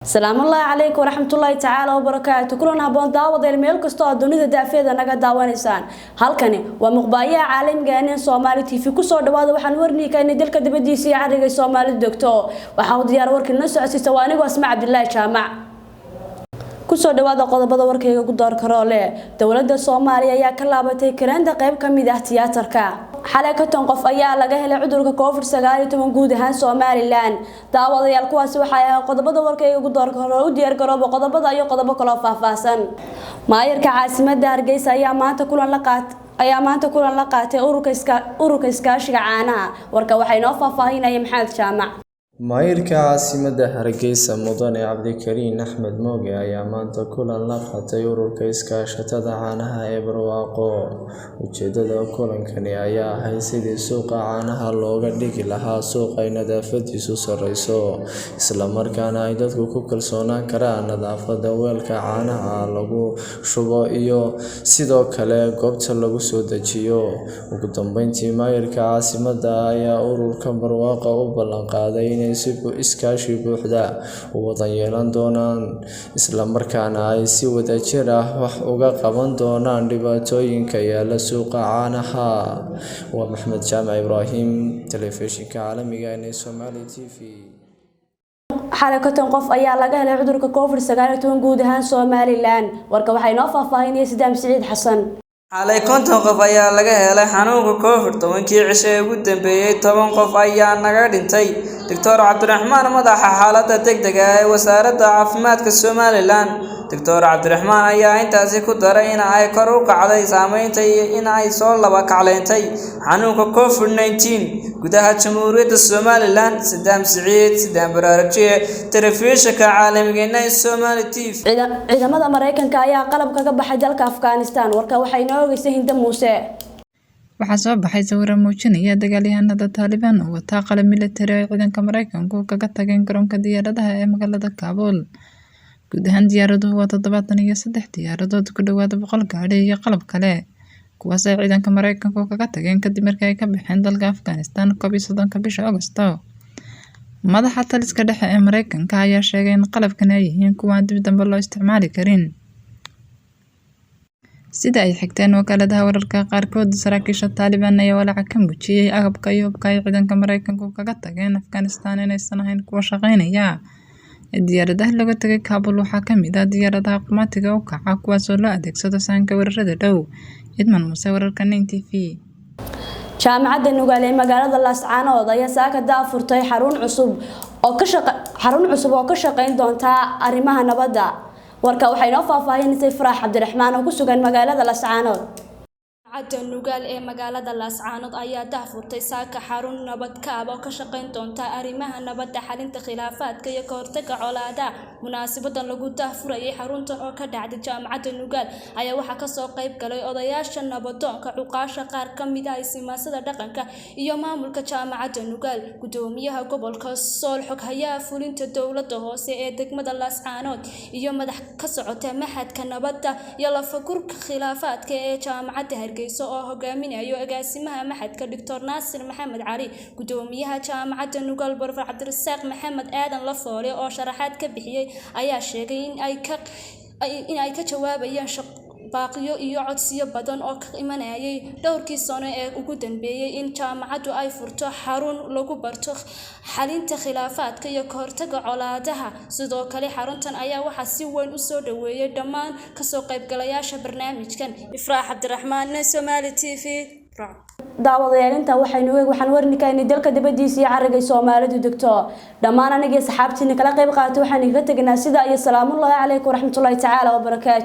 السلام الله عليكم ورحمة الله تعالى وبركاته. كلنا هبون دعوة الميل كستو الدنيا دافية نجا دعوانيسان. هالكني ومقبايا عالم جانين سومالتي في كسر دواد وحنورني كان يدلك دبدي سي عرق سومال الدكتور وحاول ديار ورك الناس أسي سواني واسمع عبد الله شامع. كسر دواد قضى بدور كي يقدر كراله دولة الصومالية يا كلابتي كران دقيق كم يدهتيات تركا. حلقة تنقف أيها لجاه العذر ككوفر سجاري موجود هان سوماليلان دعوة يالكواس وحياة قضى بدور كي يقدر كراله ديار كراب قضى بدأ يقضى بكلا فافاسن ما يركع عاصمة دارجيس أيام ما تكون لقات أوروك إسكاش عانها وركا وحينا فافاهين أي محل شامع maayirka caasimadda Hargeysa Mudane Cabdikariin Axmed Mooge ayaa maanta kulan la qaatay ururka iskaashatada caanaha ee barwaaqo. Ujeedada kulankani ayaa ahayd sidii suuqa caanaha looga dhigi lahaa suuq ay nadaafadiisu sareyso, isla markaana ay dadku ku kalsoonaan karaan nadaafadda weelka caanaha lagu shubo iyo sidoo kale goobta lagu soo dejiyo. Ugu dambeyntii, maayirka caasimadda ayaa ururka barwaaqo u ballan qaaday inay si iskaashi buuxda u wada yeelan doonaan, isla markaana ay si wadajir ah wax uga qaban doonaan dhibaatooyinka yaala suuqa caanaha. Waa Maxamed Jaamac Ibraahim, telefishinka caalamiga ee Somali TV. حلقة تنقف أيها لجاه العذر ككوفر سجاري موجود هان سوماليلان وركا وحينا فافاهين يا سيدام سعيد حسن. xalay konton qof ayaa laga helay xanuunka COVID 19 cisho ugu dambeeyay 10 qof ayaa naga dhintay. Dr. Cabdiraxmaan madaxa xaaladda degdega ee wasaaradda caafimaadka Somaliland. Dr. Cabdiraxmaan ayaa intaasi ku daray in ay kor u kacday saameynta iyo in ay soo laba kacleentay xanuunka COVID 19 gudaha Jamhuuriyadda Somaliland. Sidaam Saciid sidaan barnaamijka telefishinka caalamiga ee Somali TV. ciidamada Mareykanka ayaa qalab kaga baxay dalka Afghanistan warka waxayna ogeysay Hinda Muuse. waxaa soo baxay sawir muujinaya dagaalyahanada Taliban oo wata qalab militari oo ciidanka Mareykanku kaga tageen garoonka diyaaradaha ee magaalada Kabul. guud ahaan diyaaraduhu waa 73 diyaaradood ku dhawaad 100 gaari iyo qalab kale kuwaas ay ciidanka Mareykanku kaga tageen kadib markii ay ka baxeen dalka Afghanistan 13 bisha Agoosto. madaxa taliska dhexe ee Mareykanka ayaa sheegay in qalabkan ay yihiin kuwa aan dib dambe loo isticmaali karin. sida ay xigteen wakaaladaha wararka qaarkood, saraakiisha Taliban ayaa walaac ka muujiyay agabka iyo hubka ay ciidanka Mareykanku kaga tageen Afghanistan inaysan ahayn kuwa shaqeynaya. diyaaradaha laga tagay Kabul waxaa ka mid ah diyaaradaha qumatiga u kaca kuwaas oo loo adeegsado sahanka weerarada dhow. Idman Muuse, wararka NTV. jaamacadda Nugaal ee magaalada Laascaanood ayaa saaka daafurtay xarun cusub oo ka shaqeyn doonta arrimaha nabadda. warka waxayna faahfaahinisay Farax Cabdiraxmaan oo ku sugan magaalada Laascaanood. jaamacadda Nugaal ee magaalada Laascaanood ayaa daafurtay saaka xarun nabad kaab oo ka shaqeyn doonta arrimaha nabadda, xalinta khilaafaadka iyo ka hortagga colaadaha. munaasabadan lagu daafurayay xaruntan oo ka dhacday jaamacadda Nugaal ayaa waxaa ka soo qayb galay odayaasha nabadoonka, cuqaasha qaar ka mid ah siyaasada dhaqanka iyo maamulka jaamacadda Nugaal. gudoomiyaha gobolka Sool, xoghayaha fulinta dowladda hoose ee degmada Laascaanood iyo madax ka socota maxadka nabadda iyo la fakurka khilaafaadka ee jaamacadda Hargeysa oo hogaaminayo agaasimaha maxadka Dr. Naasir Maxamed Cali. gudoomiyaha jaamacadda Nugaal Barfar Cabdirasaaq Maxamed Aadan Lafoole oo sharaxaad ka bixiyay ayaa sheegay in ay ka jawaabayaan baaqiyo iyo codsiyo badan oo ka imanayay dhowrkii sano ee ugu dambeeyay in jaamacaddu ay furto xarun lagu barto xalinta khilaafaadka iyo ka hortagga colaadaha. sidoo kale xaruntan ayaa waxaa si weyn u soo dhaweeyay dhammaan ka soo qaybgalayaasha barnaamijkan. Ifraax Cabdiraxmaan, Somali TV. daawadayaasha waxaan warnikaynay dalka dibadiisa iyo carriga Soomaalidu degto. dhammaan aniga saxaabtiina kala qayb qaatay waxaan iga tagnaa sida iyo salaamullaahi calaykum waraxmatullaahi tacaala wa barakaatuh.